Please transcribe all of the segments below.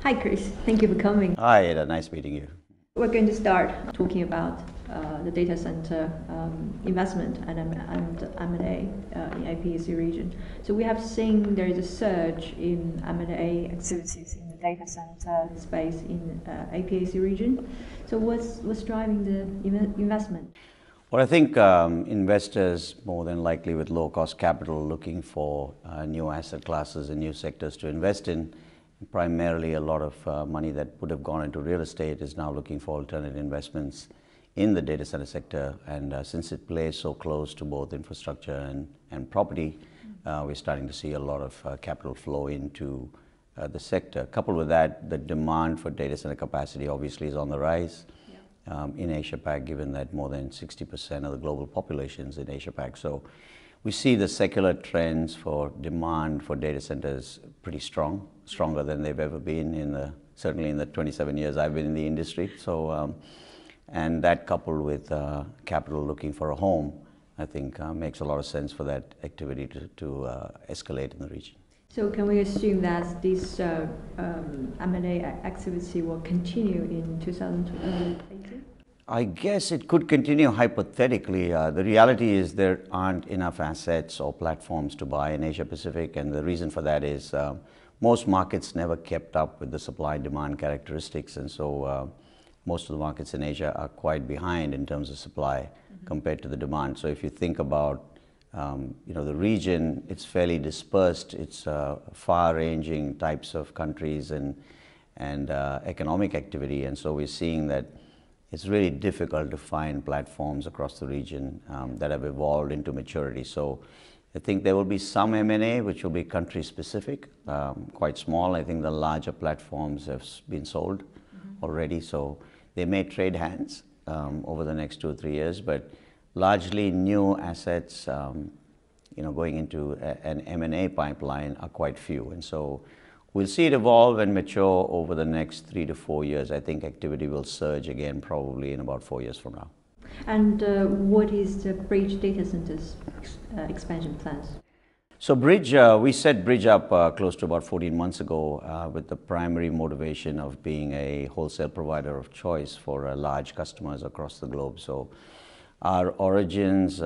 Hi, Kris. Thank you for coming. Hi, Ada. Nice meeting you. We're going to start talking about the data center investment and M&A in APAC region. So we have seen there is a surge in M&A activities in the data center space in APAC region. So what's driving the investment? Well, I think investors, more than likely with low-cost capital, looking for new asset classes and new sectors to invest in. Primarily, a lot of money that would have gone into real estate is now looking for alternate investments in the data center sector. And since it plays so close to both infrastructure and property, we're starting to see a lot of capital flow into the sector. Coupled with that, the demand for data center capacity obviously is on the rise. In Asia-Pac, given that more than 60% of the global population is in Asia-Pac. So we see the secular trends for demand for data centers pretty strong, stronger than they've ever been certainly in the 27 years I've been in the industry. So, and that coupled with capital looking for a home, I think makes a lot of sense for that activity to escalate in the region. So can we assume that this M&A activity will continue in 2018? I guess it could continue hypothetically. The reality is there aren't enough assets or platforms to buy in Asia Pacific, and the reason for that is most markets never kept up with the supply and demand characteristics, and so most of the markets in Asia are quite behind in terms of supply compared to the demand. So if you think about the region, it's fairly dispersed. It's far-ranging types of countries and economic activity, and so we're seeing that it's really difficult to find platforms across the region that have evolved into maturity. So I think there will be some M&A, which will be country-specific, quite small. I think the larger platforms have been sold already, so they may trade hands over the next 2 or 3 years, but largely new assets going into an M&A pipeline are quite few. And so we'll see it evolve and mature over the next 3 to 4 years. I think activity will surge again probably in about 4 years from now. And what is the Bridge data centers expansion plans? So Bridge, we set Bridge up close to about 14 months ago with the primary motivation of being a wholesale provider of choice for large customers across the globe. So our origins,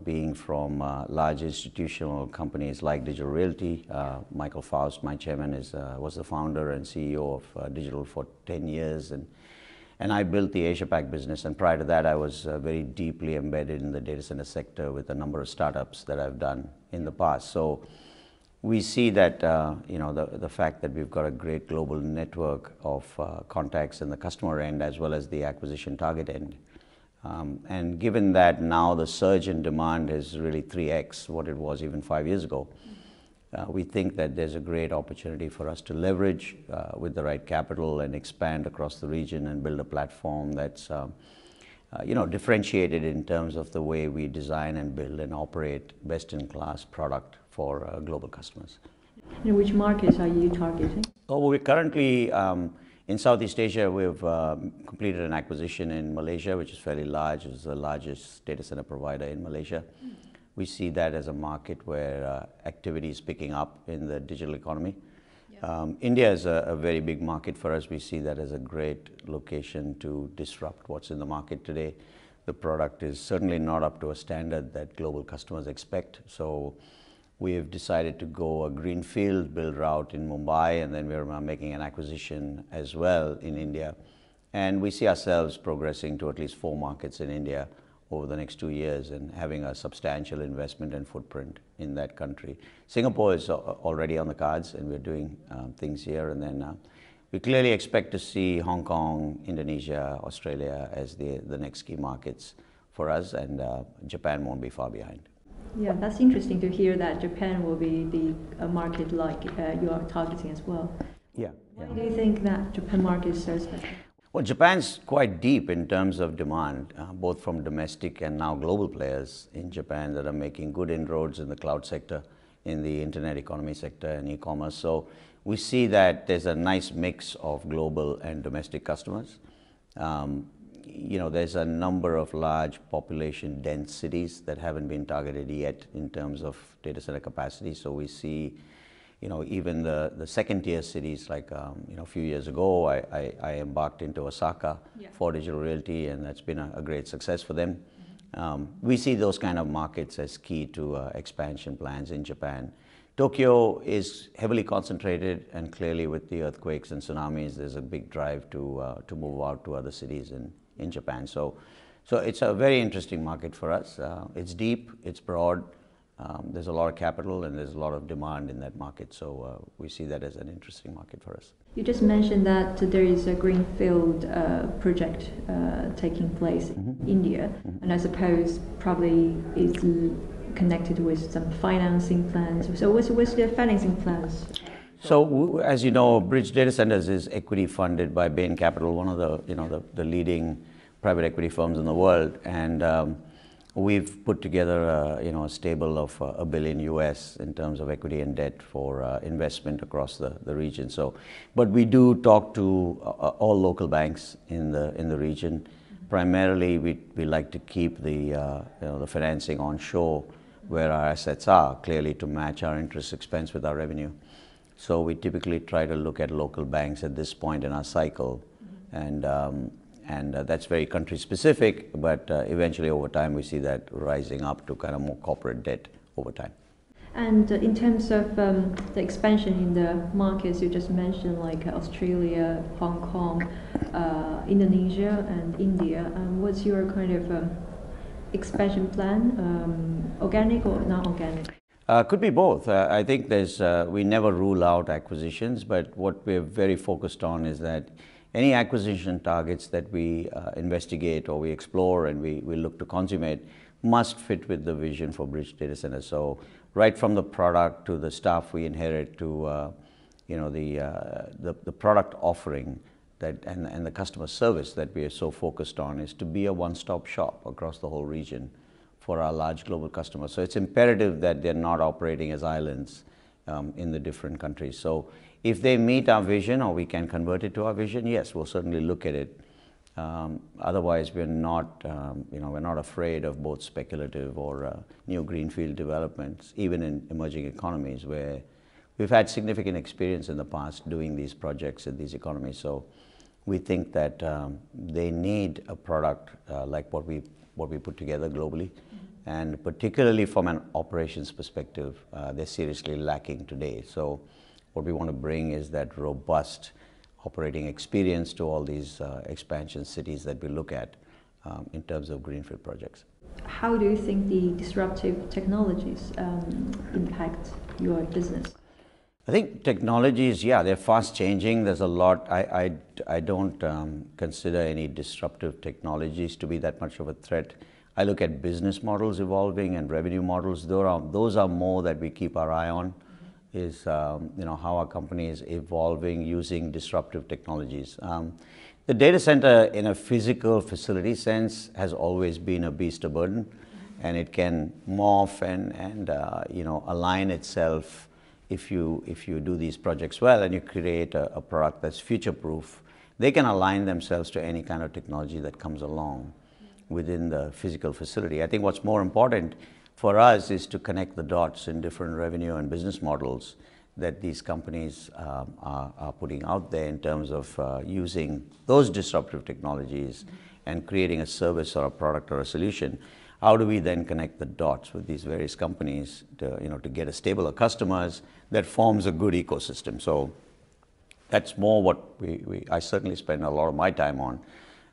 being from large institutional companies like Digital Realty. Michael Faust, my chairman, was the founder and CEO of Digital for 10 years, and I built the Asia-Pac business. And prior to that, I was very deeply embedded in the data center sector with a number of startups that I've done in the past. So we see that the fact that we've got a great global network of contacts in the customer end as well as the acquisition target end. And given that now the surge in demand is really 3x what it was even 5 years ago, we think that there's a great opportunity for us to leverage with the right capital and expand across the region and build a platform that's differentiated in terms of the way we design and build and operate best-in-class product for global customers. And which markets are you targeting? Oh, we're currently in Southeast Asia. We've completed an acquisition in Malaysia, which is fairly large. It's the largest data center provider in Malaysia. We see that as a market where activity is picking up in the digital economy. India is a very big market for us. We see that as a great location to disrupt what's in the market today. The product is certainly not up to a standard that global customers expect. So we have decided to go a greenfield build route in Mumbai, and then we're making an acquisition as well in India. And we see ourselves progressing to at least 4 markets in India over the next 2 years and having a substantial investment and footprint in that country. Singapore is already on the cards, and we're doing things here. And then we clearly expect to see Hong Kong, Indonesia, Australia as the next key markets for us, and Japan won't be far behind. Yeah, that's interesting to hear that Japan will be a market like you are targeting as well. Yeah. Why do you think that Japan market is so special? Well, Japan's quite deep in terms of demand, both from domestic and now global players in Japan that are making good inroads in the cloud sector, in the internet economy sector and e-commerce. So we see that there's a nice mix of global and domestic customers. There's a number of large population dense cities that haven't been targeted yet in terms of data center capacity. So we see even the second tier cities, like a few years ago, I embarked into Osaka for digital realty, and that's been a great success for them. We see those kind of markets as key to expansion plans in Japan. Tokyo is heavily concentrated, and clearly with the earthquakes and tsunamis, there's a big drive to move out to other cities in Japan. So it's a very interesting market for us. It's deep, it's broad. There's a lot of capital and there's a lot of demand in that market, so we see that as an interesting market for us. You just mentioned that there is a greenfield project taking place in India, and I suppose probably it's connected with some financing plans. So what's the financing plans? So as you know, Bridge Data Centers is equity funded by Bain Capital, one of the leading private equity firms in the world, and we've put together a stable of $1 billion US in terms of equity and debt for investment across the region. So, but we do talk to all local banks in the region. Primarily, we like to keep the financing onshore where our assets are, clearly to match our interest expense with our revenue. So we typically try to look at local banks at this point in our cycle, and that's very country specific, but eventually over time we see that rising up to kind of more corporate debt over time. And in terms of the expansion in the markets you just mentioned, like Australia, Hong Kong, Indonesia and India, what's your kind of expansion plan, organic or non-organic? Could be both. I think we never rule out acquisitions, but what we're very focused on is that any acquisition targets that we investigate or we explore and we look to consummate must fit with the vision for Bridge Data Centers. So right from the product to the staff we inherit to the product offering and the customer service that we are so focused on is to be a one-stop shop across the whole region for our large global customers. So it's imperative that they're not operating as islands in the different countries. So if they meet our vision or we can convert it to our vision, yes, we'll certainly look at it. Otherwise, we're not afraid of both speculative or new greenfield developments, even in emerging economies where we've had significant experience in the past doing these projects in these economies. So we think that they need a product like what we put together globally, and particularly from an operations perspective, they're seriously lacking today. So what we want to bring is that robust operating experience to all these expansion cities that we look at in terms of greenfield projects. How do you think the disruptive technologies impact your business? I think technologies, they're fast changing. There's a lot. I don't consider any disruptive technologies to be that much of a threat. I look at business models evolving and revenue models. Those are more that we keep our eye on. Is how our company is evolving using disruptive technologies. The data center in a physical facility sense has always been a beast of burden, and it can morph and align itself if you do these projects well and you create a product that's future proof. They can align themselves to any kind of technology that comes along within the physical facility. I think what's more important for us is to connect the dots in different revenue and business models that these companies are putting out there in terms of using those disruptive technologies and creating a service or a product or a solution. How do we then connect the dots with these various companies to get a stable of customers that forms a good ecosystem? So that's more what I certainly spend a lot of my time on,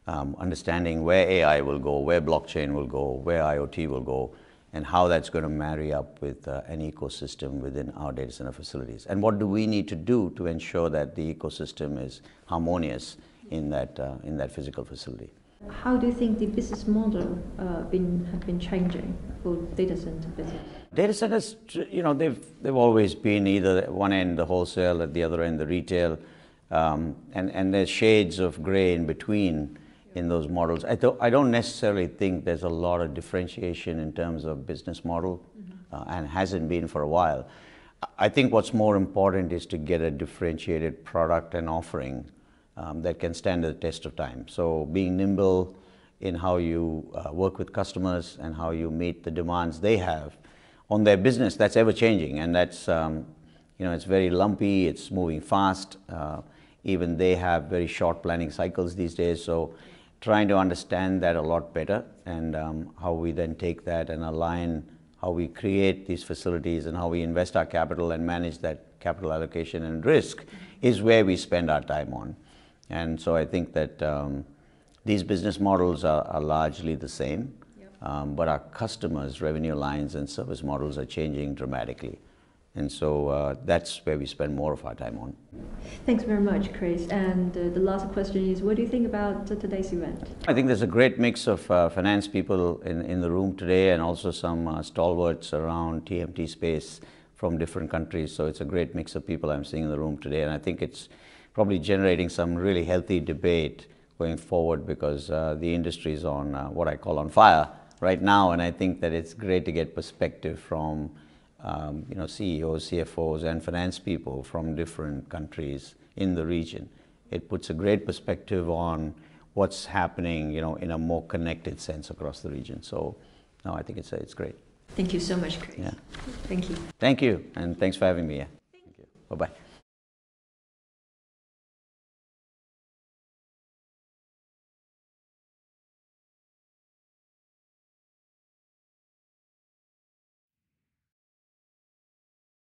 understanding where AI will go, where blockchain will go, where IoT will go, and how that's going to marry up with an ecosystem within our data center facilities. And what do we need to do to ensure that the ecosystem is harmonious in that physical facility? How do you think the business model have been changing for data center business? Data centers, they've always been either at one end the wholesale, at the other end the retail, and there's shades of gray in between in those models. I don't necessarily think there's a lot of differentiation in terms of business model, and hasn't been for a while. I think what's more important is to get a differentiated product and offering that can stand the test of time. So being nimble in how you work with customers and how you meet the demands they have on their business, that's ever changing, and that's it's very lumpy, it's moving fast. Even they have very short planning cycles these days. So trying to understand that a lot better, and how we then take that and align how we create these facilities and how we invest our capital and manage that capital allocation and risk is where we spend our time on. And so I think that these business models are largely the same, but our customers' revenue lines and service models are changing dramatically. And so that's where we spend more of our time on. Thanks very much, Kris. And the last question is, what do you think about today's event? I think there's a great mix of finance people in the room today, and also some stalwarts around TMT space from different countries. So it's a great mix of people I'm seeing in the room today. And I think it's probably generating some really healthy debate going forward, because the industry is on what I call on fire right now. And I think that it's great to get perspective from CEOs, CFOs, and finance people from different countries in the region. It puts a great perspective on what's happening, in a more connected sense across the region. So, no, I think it's great. Thank you so much, Kris. Yeah. Thank you. Thank you, and thanks for having me. Yeah. Thank you. Bye-bye.